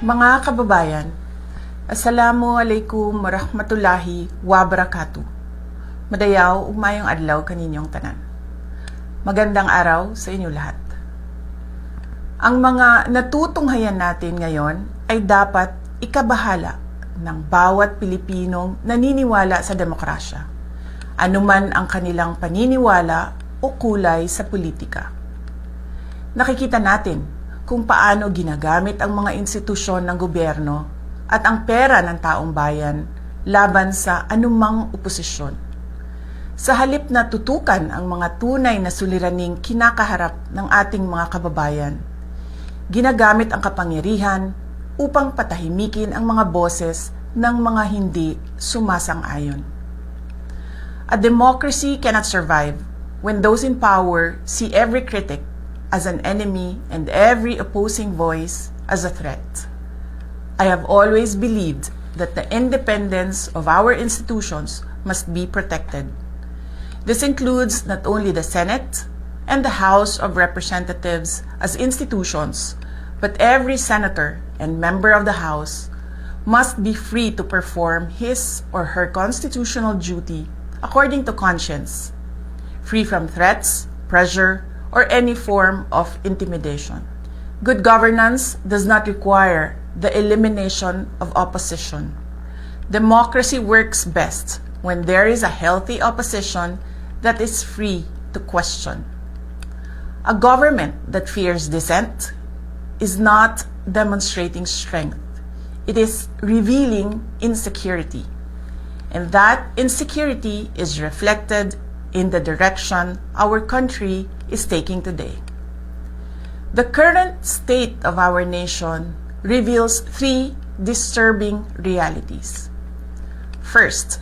Mga kababayan, Assalamualaikum warahmatullahi wabarakatuh. Madayaw ug mayong adlaw kaninyong tanan. Magandang araw sa inyo lahat. Ang mga natutunghayan natin ngayon ay dapat ikabahala ng bawat Pilipinong naniniwala sa demokrasya, anuman ang kanilang paniniwala o kulay sa politika. Nakikita natin kung paano ginagamit ang mga institusyon ng gobyerno at ang pera ng taong bayan laban sa anumang oposisyon. Sa halip na tutukan ang mga tunay na suliraning kinakaharap ng ating mga kababayan, ginagamit ang kapangyarihan upang patahimikin ang mga boses ng mga hindi sumasang-ayon. A democracy cannot survive when those in power see every critic as an enemy and every opposing voice as a threat. I have always believed that the independence of our institutions must be protected. This includes not only the Senate and the House of Representatives as institutions, but every senator and member of the House must be free to perform his or her constitutional duty according to conscience, free from threats, pressure, or any form of intimidation. Good governance does not require the elimination of opposition. Democracy works best when there is a healthy opposition that is free to question. A government that fears dissent is not demonstrating strength. It is revealing insecurity. And that insecurity is reflected in the direction our country is taking today. The current state of our nation reveals three disturbing realities. First,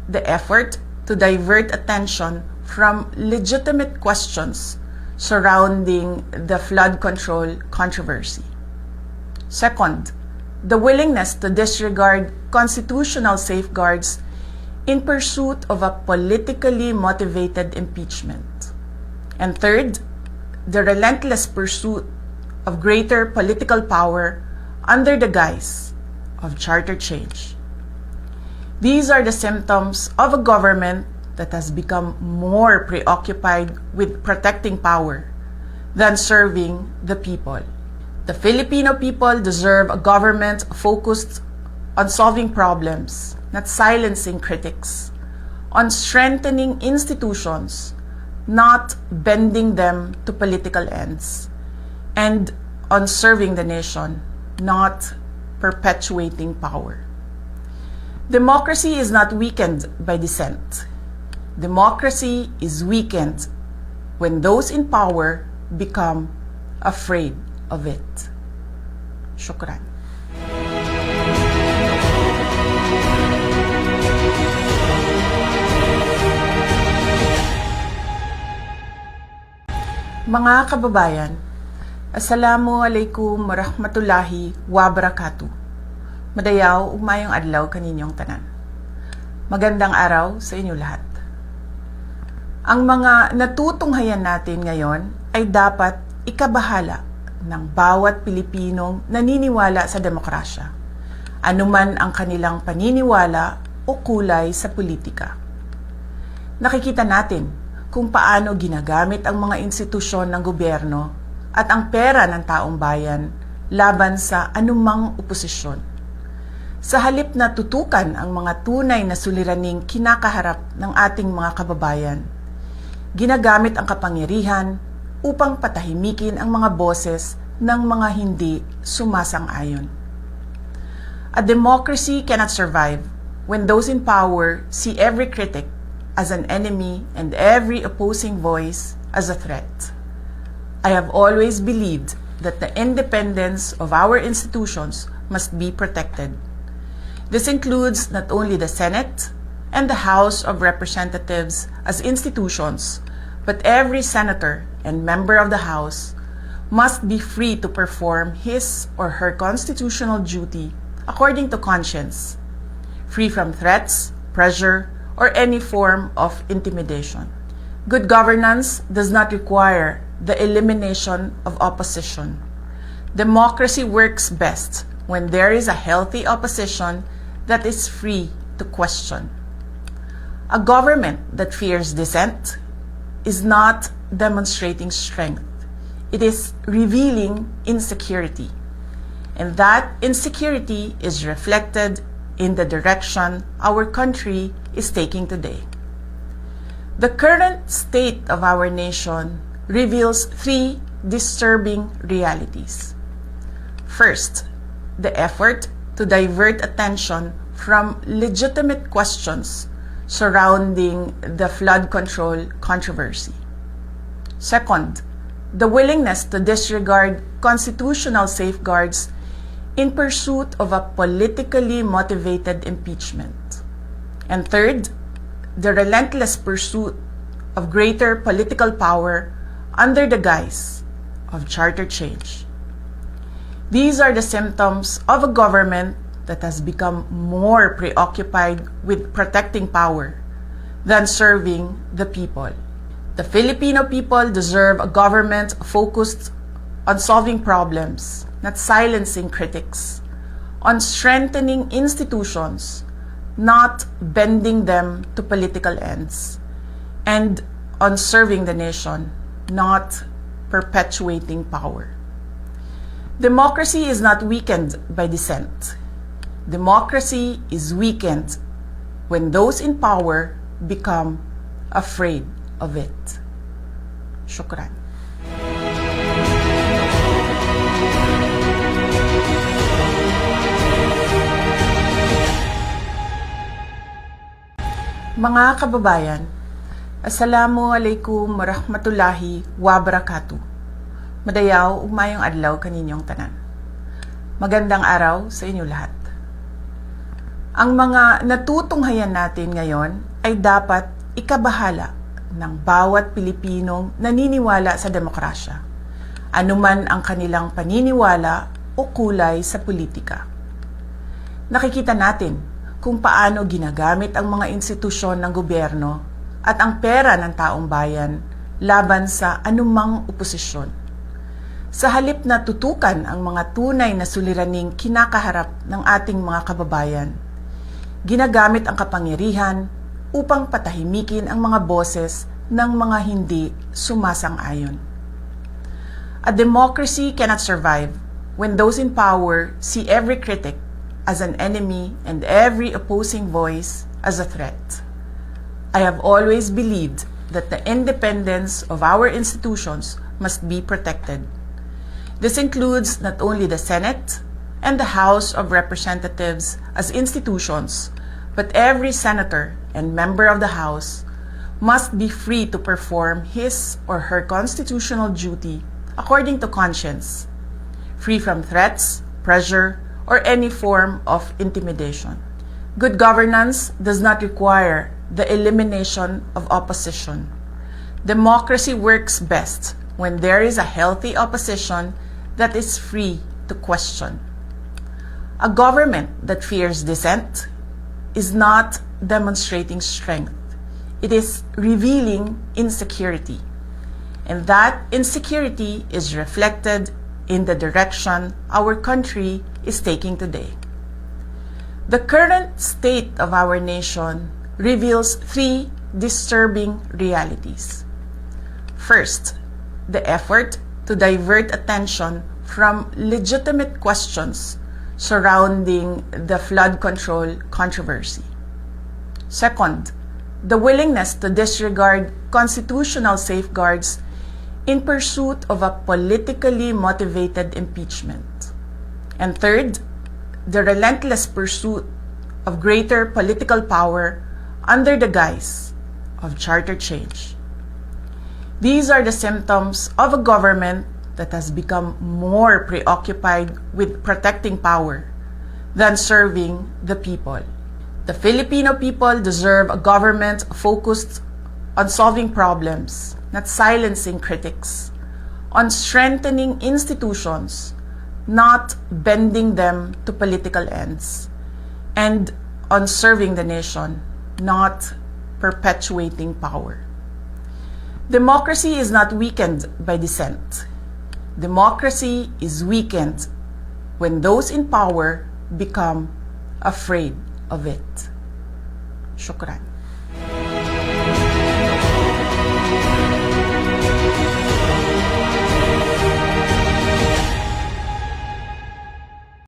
the effort to divert attention from legitimate questions surrounding the flood control controversy. Second, the willingness to disregard constitutional safeguards in pursuit of a politically motivated impeachment. And third, the relentless pursuit of greater political power under the guise of charter change. These are the symptoms of a government that has become more preoccupied with protecting power than serving the people. The Filipino people deserve a government focused on solving problems, not silencing critics, on strengthening institutions, not bending them to political ends, and on serving the nation, not perpetuating power. Democracy is not weakened by dissent. Democracy is weakened when those in power become afraid of it. Shukran. Mga kababayan, Assalamualaikum warahmatullahi wabarakatuh. Madayaw ug mayong adlaw kaninyong tanan. Magandang araw sa inyo lahat. Ang mga natutunghayan natin ngayon ay dapat ikabahala ng bawat Pilipinong naniniwala sa demokrasya, anuman ang kanilang paniniwala o kulay sa politika. Nakikita natin kung paano ginagamit ang mga institusyon ng gobyerno at ang pera ng taong bayan laban sa anumang oposisyon. Sa halip na tutukan ang mga tunay na suliraning kinakaharap ng ating mga kababayan, ginagamit ang kapangyarihan upang patahimikin ang mga boses ng mga hindi sumasang-ayon. A democracy cannot survive when those in power see every critic as an enemy and every opposing voice as a threat. I have always believed that the independence of our institutions must be protected. This includes not only the Senate and the House of Representatives as institutions, but every senator and member of the House must be free to perform his or her constitutional duty according to conscience, free from threats, pressure, or any form of intimidation. Good governance does not require the elimination of opposition. Democracy works best when there is a healthy opposition that is free to question. A government that fears dissent is not demonstrating strength. It is revealing insecurity. And that insecurity is reflected in the direction our country is taking today. The current state of our nation reveals three disturbing realities. First, the effort to divert attention from legitimate questions surrounding the flood control controversy. Second, the willingness to disregard constitutional safeguards in pursuit of a politically motivated impeachment. And third, the relentless pursuit of greater political power under the guise of charter change. These are the symptoms of a government that has become more preoccupied with protecting power than serving the people. The Filipino people deserve a government focused on solving problems, not silencing critics, on strengthening institutions, not bending them to political ends, and on serving the nation, not perpetuating power. Democracy is not weakened by dissent. Democracy is weakened when those in power become afraid of it. Shukran. Mga kababayan, Assalamualaikum warahmatullahi wabarakatuh. Madayaw ug mayong adlaw kaninyong tanan. Magandang araw sa inyo lahat. Ang mga natutunghayan natin ngayon ay dapat ikabahala ng bawat Pilipinong naniniwala sa demokrasya, anuman ang kanilang paniniwala o kulay sa politika. Nakikita natin kung paano ginagamit ang mga institusyon ng gobyerno at ang pera ng taong bayan laban sa anumang oposisyon. Sa halip na tutukan ang mga tunay na suliraning kinakaharap ng ating mga kababayan, ginagamit ang kapangyarihan upang patahimikin ang mga boses ng mga hindi sumasang-ayon. A democracy cannot survive when those in power see every critic as an enemy and every opposing voice as a threat. I have always believed that the independence of our institutions must be protected. This includes not only the Senate and the House of Representatives as institutions, but every senator and member of the House must be free to perform his or her constitutional duty according to conscience, free from threats, pressure, or any form of intimidation. Good governance does not require the elimination of opposition. Democracy works best when there is a healthy opposition that is free to question. A government that fears dissent is not demonstrating strength. It is revealing insecurity. And that insecurity is reflected in the direction our country is taking today. The current state of our nation reveals three disturbing realities. First, the effort to divert attention from legitimate questions surrounding the flood control controversy. Second, the willingness to disregard constitutional safeguards in pursuit of a politically motivated impeachment. And third, the relentless pursuit of greater political power under the guise of charter change. These are the symptoms of a government that has become more preoccupied with protecting power than serving the people. The Filipino people deserve a government focused on solving problems, not silencing critics, on strengthening institutions, not bending them to political ends, and on serving the nation, not perpetuating power. Democracy is not weakened by dissent. Democracy is weakened when those in power become afraid of it. Shukran.